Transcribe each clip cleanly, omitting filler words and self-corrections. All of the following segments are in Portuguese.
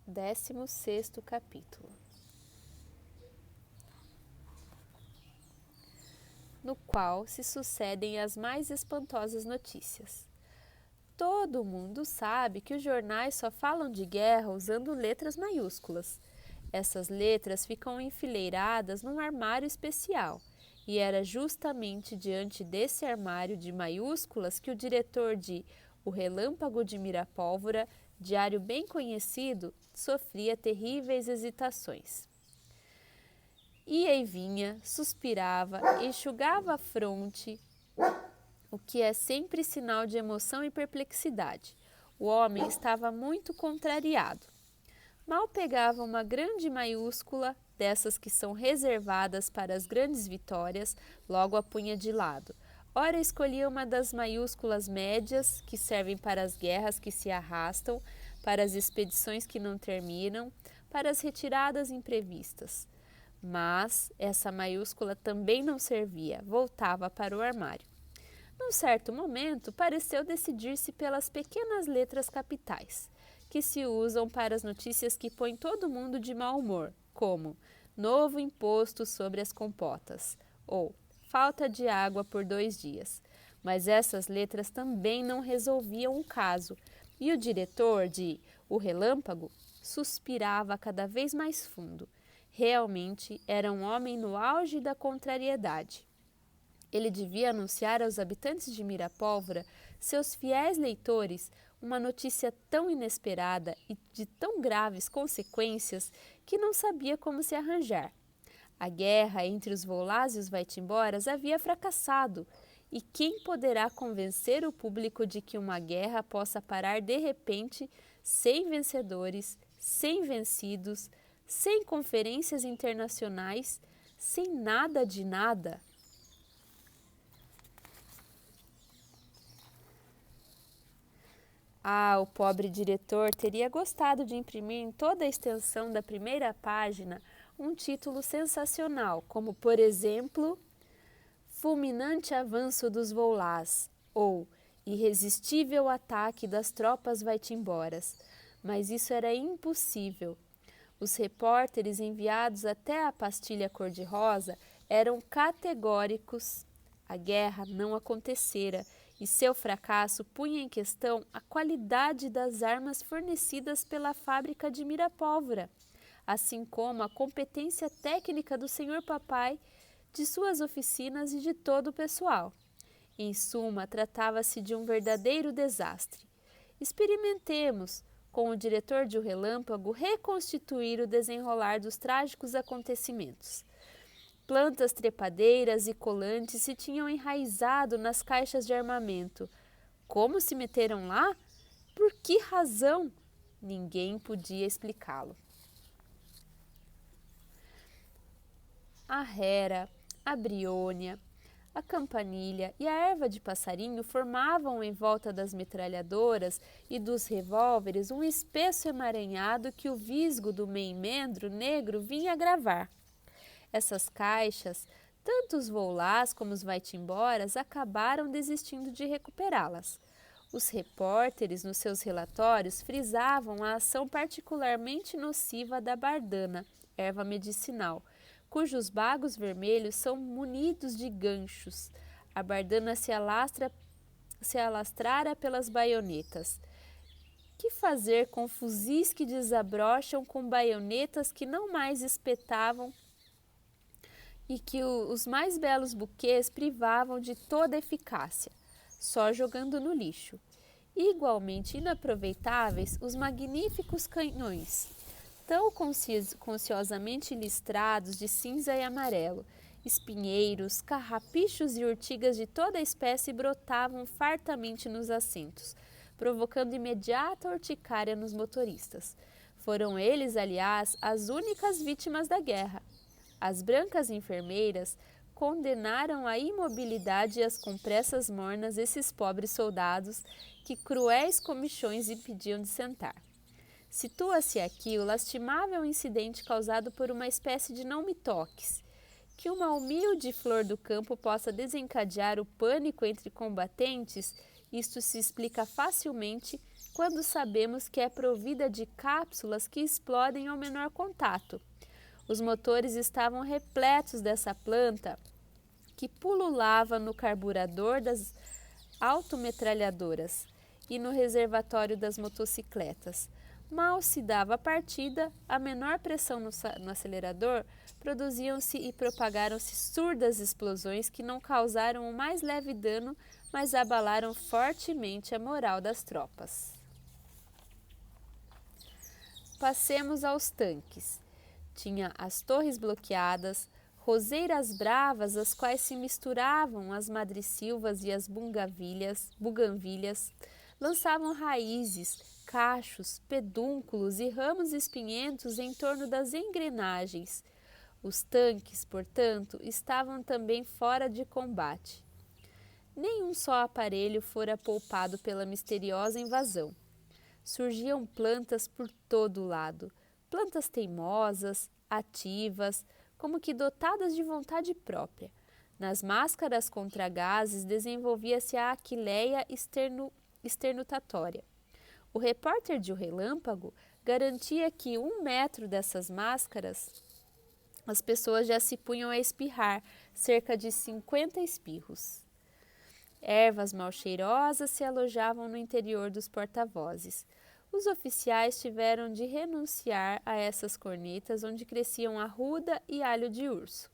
16º capítulo, no qual se sucedem as mais espantosas notícias. Todo mundo sabe que os jornais só falam de guerra usando letras maiúsculas. Essas letras ficam enfileiradas num armário especial, e era justamente diante desse armário de maiúsculas que o diretor de O Relâmpago de Mirapólvora, diário bem conhecido, sofria terríveis hesitações. Ia e vinha, suspirava, enxugava a fronte, o que é sempre sinal de emoção e perplexidade. O homem estava muito contrariado. Mal pegava uma grande maiúscula, dessas que são reservadas para as grandes vitórias, logo a punha de lado. Ora escolhia uma das maiúsculas médias, que servem para as guerras que se arrastam, para as expedições que não terminam, para as retiradas imprevistas. Mas essa maiúscula também não servia, voltava para o armário. Num certo momento, pareceu decidir-se pelas pequenas letras capitais, que se usam para as notícias que põem todo mundo de mau humor, como novo imposto sobre as compotas, ou falta de água por 2 dias. Mas essas letras também não resolviam o caso, e o diretor de O Relâmpago suspirava cada vez mais fundo. Realmente era um homem no auge da contrariedade. Ele devia anunciar aos habitantes de Mirapólvora, seus fiéis leitores, uma notícia tão inesperada e de tão graves consequências que não sabia como se arranjar. A guerra entre os Volás e os Vai-te-emboras havia fracassado, e quem poderá convencer o público de que uma guerra possa parar de repente, sem vencedores, sem vencidos, sem conferências internacionais, sem nada de nada? O pobre diretor teria gostado de imprimir em toda a extensão da primeira página um título sensacional, como, por exemplo, Fulminante Avanço dos Volás, ou Irresistível Ataque das Tropas Vai-te-emboras. Mas isso era impossível. Os repórteres enviados até a pastilha cor-de-rosa eram categóricos. A guerra não acontecera, e seu fracasso punha em questão a qualidade das armas fornecidas pela fábrica de Mirapólvora, assim como a competência técnica do senhor papai, de suas oficinas e de todo o pessoal. Em suma, tratava-se de um verdadeiro desastre. Experimentemos, com o diretor de O Relâmpago, reconstituir o desenrolar dos trágicos acontecimentos. Plantas trepadeiras e colantes se tinham enraizado nas caixas de armamento. Como se meteram lá? Por que razão? Ninguém podia explicá-lo. A rera, a briônia, a campanilha e a erva de passarinho formavam em volta das metralhadoras e dos revólveres um espesso emaranhado que o visgo do meimendro negro vinha agravar. Essas caixas, tanto os Volás como os Vai-te-emboras, acabaram desistindo de recuperá-las. Os repórteres, nos seus relatórios, frisavam a ação particularmente nociva da bardana, erva medicinal, cujos bagos vermelhos são munidos de ganchos. A bardana se alastrara pelas baionetas. Que fazer com fuzis que desabrocham, com baionetas que não mais espetavam e que os mais belos buquês privavam de toda eficácia, só jogando no lixo? Igualmente inaproveitáveis os magníficos canhões, tão conciosamente listrados de cinza e amarelo. Espinheiros, carrapichos e urtigas de toda espécie brotavam fartamente nos assentos, provocando imediata urticária nos motoristas. Foram eles, aliás, as únicas vítimas da guerra. As brancas enfermeiras condenaram à imobilidade e às compressas mornas esses pobres soldados que cruéis comichões impediam de sentar. Situa-se aqui o lastimável incidente causado por uma espécie de não-me-toques. Que uma humilde flor do campo possa desencadear o pânico entre combatentes, isto se explica facilmente quando sabemos que é provida de cápsulas que explodem ao menor contato. Os motores estavam repletos dessa planta que pululava no carburador das autometralhadoras e no reservatório das motocicletas. Mal se dava a partida, a menor pressão no acelerador, produziam-se e propagaram-se surdas explosões que não causaram o mais leve dano, mas abalaram fortemente a moral das tropas. Passemos aos tanques. Tinha as torres bloqueadas, roseiras bravas, as quais se misturavam as madressilvas e as buganvilhas, lançavam raízes, cachos, pedúnculos e ramos espinhentos em torno das engrenagens. Os tanques, portanto, estavam também fora de combate. Nenhum só aparelho fora poupado pela misteriosa invasão. Surgiam plantas por todo o lado, plantas teimosas, ativas, como que dotadas de vontade própria. Nas máscaras contra gases desenvolvia-se a aquileia esternutatória. O repórter de O Relâmpago garantia que 1 metro dessas máscaras as pessoas já se punham a espirrar, cerca de 50 espirros. Ervas mal cheirosas se alojavam no interior dos porta-vozes. Os oficiais tiveram de renunciar a essas cornetas onde cresciam arruda e alho de urso.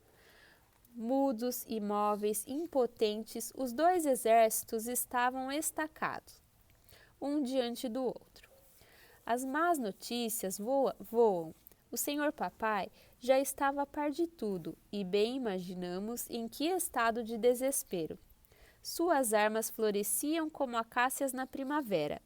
Mudos, imóveis, impotentes, os 2 exércitos estavam estacados, um diante do outro. As más notícias voam. O senhor papai já estava a par de tudo e bem imaginamos em que estado de desespero. Suas armas floresciam como acácias na primavera.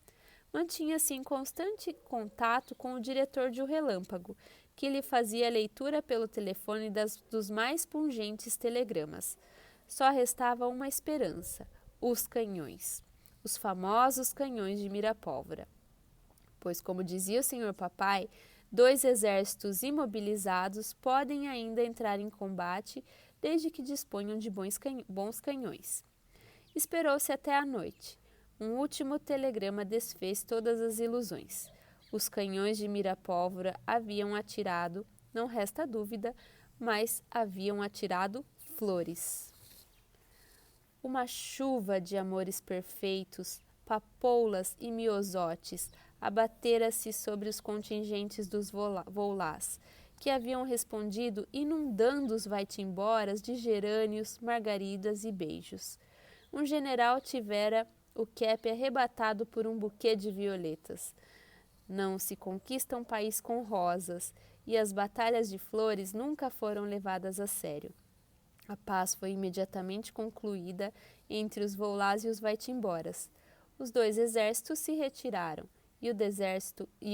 Mantinha-se em constante contato com o diretor de O Relâmpago, que lhe fazia leitura pelo telefone dos mais pungentes telegramas. Só restava uma esperança: os canhões. Os famosos canhões de mira-pólvora. Pois, como dizia o senhor papai, 2 exércitos imobilizados podem ainda entrar em combate desde que disponham de bons canhões. Esperou-se até a noite. Um último telegrama desfez todas as ilusões. Os canhões de mira-pólvora haviam atirado, não resta dúvida, mas haviam atirado flores. Uma chuva de amores perfeitos, papoulas e miosotes abatera-se sobre os contingentes dos volás, que haviam respondido inundando os vai-te-emboras de gerânios, margaridas e beijos. Um general tivera o cap arrebatado por um buquê de violetas. Não se conquista um país com rosas, e as batalhas de flores nunca foram levadas a sério. A paz foi imediatamente concluída entre os volás e os vai-te-emboras. Os 2 exércitos se retiraram, e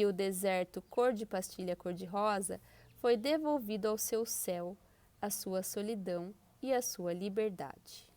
o deserto cor de pastilha cor-de-rosa foi devolvido ao seu céu, à sua solidão e à sua liberdade.